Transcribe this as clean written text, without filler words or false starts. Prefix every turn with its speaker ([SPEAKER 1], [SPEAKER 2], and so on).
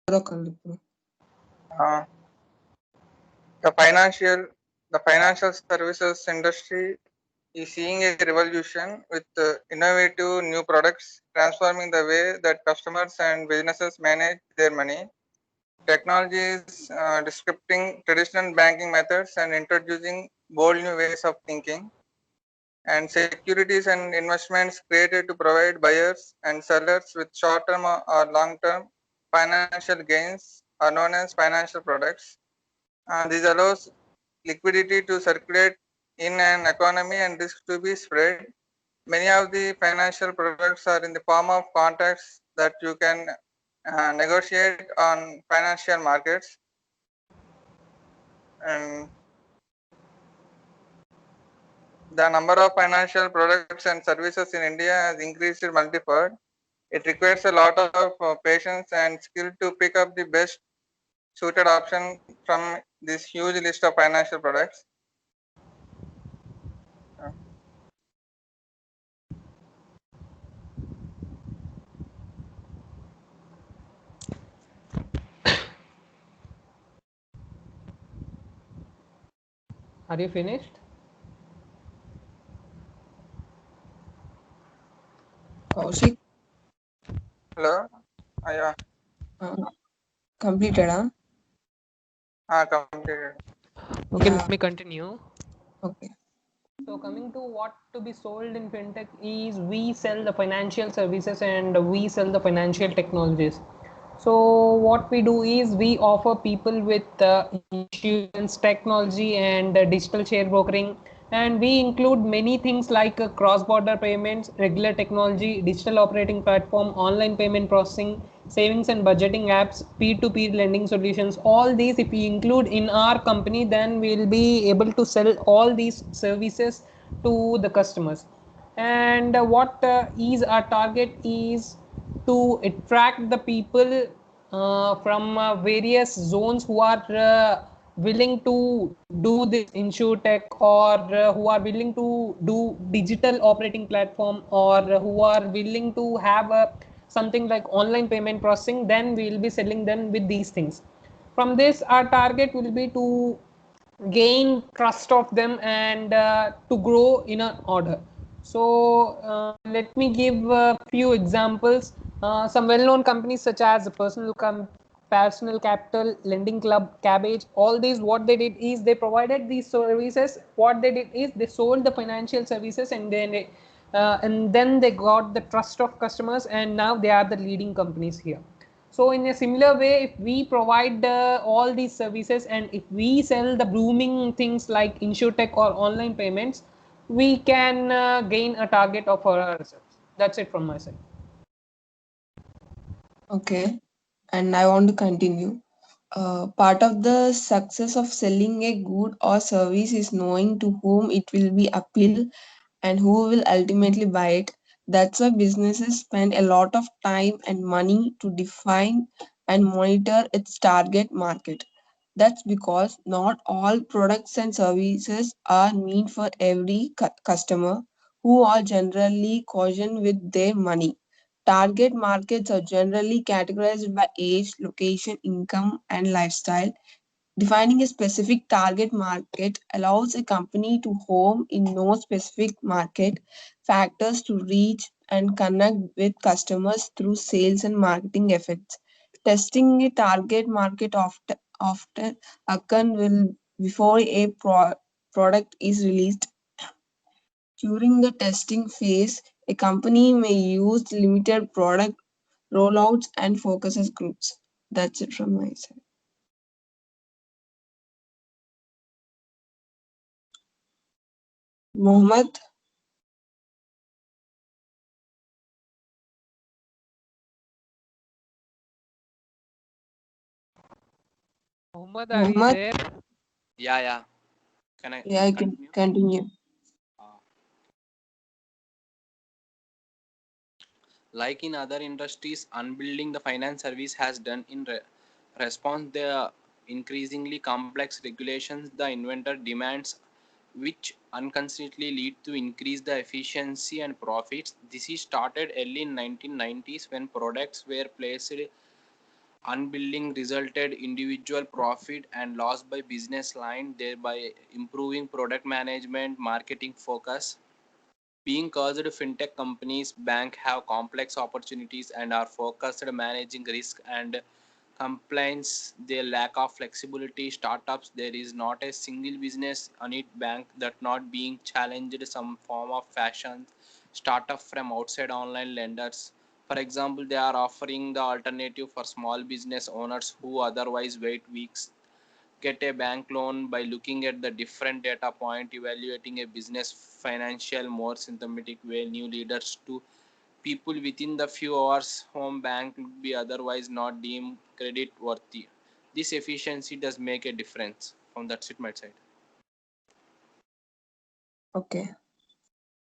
[SPEAKER 1] Uh, the financial services industry is seeing a revolution with innovative new products transforming the way that customers and businesses manage their money. Technology is disrupting traditional banking methods and introducing bold new ways of thinking. And securities and investments created to provide buyers and sellers with short-term or long-term financial gains are known as financial products. This allows liquidity to circulate in an economy and risk to be spread. Many of the financial products are in the form of contracts that you can negotiate on financial markets. And the number of financial products and services in India has increased multifold. It requires a lot of patience and skill to pick up the best suited option from this huge list of financial products. Uh,
[SPEAKER 2] Are you finished?
[SPEAKER 3] Kaushik,
[SPEAKER 1] Hello? Yeah,
[SPEAKER 3] completed,
[SPEAKER 1] completed.
[SPEAKER 2] Okay,
[SPEAKER 3] Yeah,
[SPEAKER 2] let me continue.
[SPEAKER 3] okay.
[SPEAKER 2] So coming to what to be sold in fintech is we sell the financial services and we sell the financial technologies. So what we do is we offer people with insurance technology and digital share brokering, and we include many things like cross-border payments, regular technology, digital operating platform, online payment processing, savings and budgeting apps, peer-to-peer lending solutions. All these if we include in our company, then we'll be able to sell all these services to the customers. And what is our target is to attract the people from various zones who are willing to do this insurtech, or who are willing to do digital operating platform, or who are willing to have something like online payment processing. Then we will be selling them with these things. From this, our target will be to gain trust of them and to grow in an order. So let me give a few examples. Some well-known companies such as Personal Capital, Lending Club, Cabbage, all these, what they did is they provided these services. What they did is they sold the financial services, and then they got the trust of customers, and now they are the leading companies here. So in a similar way, if we provide all these services and if we sell the blooming things like insurtech or online payments, we can gain a target of ourselves. That's it from my side.
[SPEAKER 3] Okay. And I want to continue. Part of the success of selling a good or service is knowing to whom it will be appeal and who will ultimately buy it. That's why businesses spend a lot of time and money to define and monitor its target market. That's because not all products and services are meant for every customer who are generally caution with their money. Target markets are generally categorized by age, location, income, and lifestyle. Defining a specific target market allows a company to home in no specific market factors to reach and connect with customers through sales and marketing efforts. Testing a target market often occur will before a product is released. During the testing phase, a company may use limited product rollouts and focuses groups. That's it from my side. Mohammed,
[SPEAKER 2] Mohammed, are you
[SPEAKER 3] Mohammed,
[SPEAKER 2] there?
[SPEAKER 4] Yeah, yeah. Can I
[SPEAKER 3] yeah, I can
[SPEAKER 4] continue?
[SPEAKER 3] continue.
[SPEAKER 4] Uh, like in other industries, unbuilding the finance service has done in response the increasingly complex regulations the inventor demands, which unconsistently lead to increase the efficiency and profits. This is started early in 1990s when products were placed Unbuilding resulted individual profit and loss by business line, thereby improving product management, marketing focus. Being caused fintech companies, bank have complex opportunities and are focused on managing risk and compliance. Their lack of flexibility. Startups, there is not a single business on it bank that not being challenged some form of fashion. Startup from outside online lenders. For example, they are offering the alternative for small business owners who otherwise wait weeks get a bank loan by looking at the different data point, evaluating a business financial more systematic way. New leaders to people within the few hours home bank would be otherwise not deemed credit worthy. This efficiency does make a difference. From that's it my side.
[SPEAKER 3] Okay.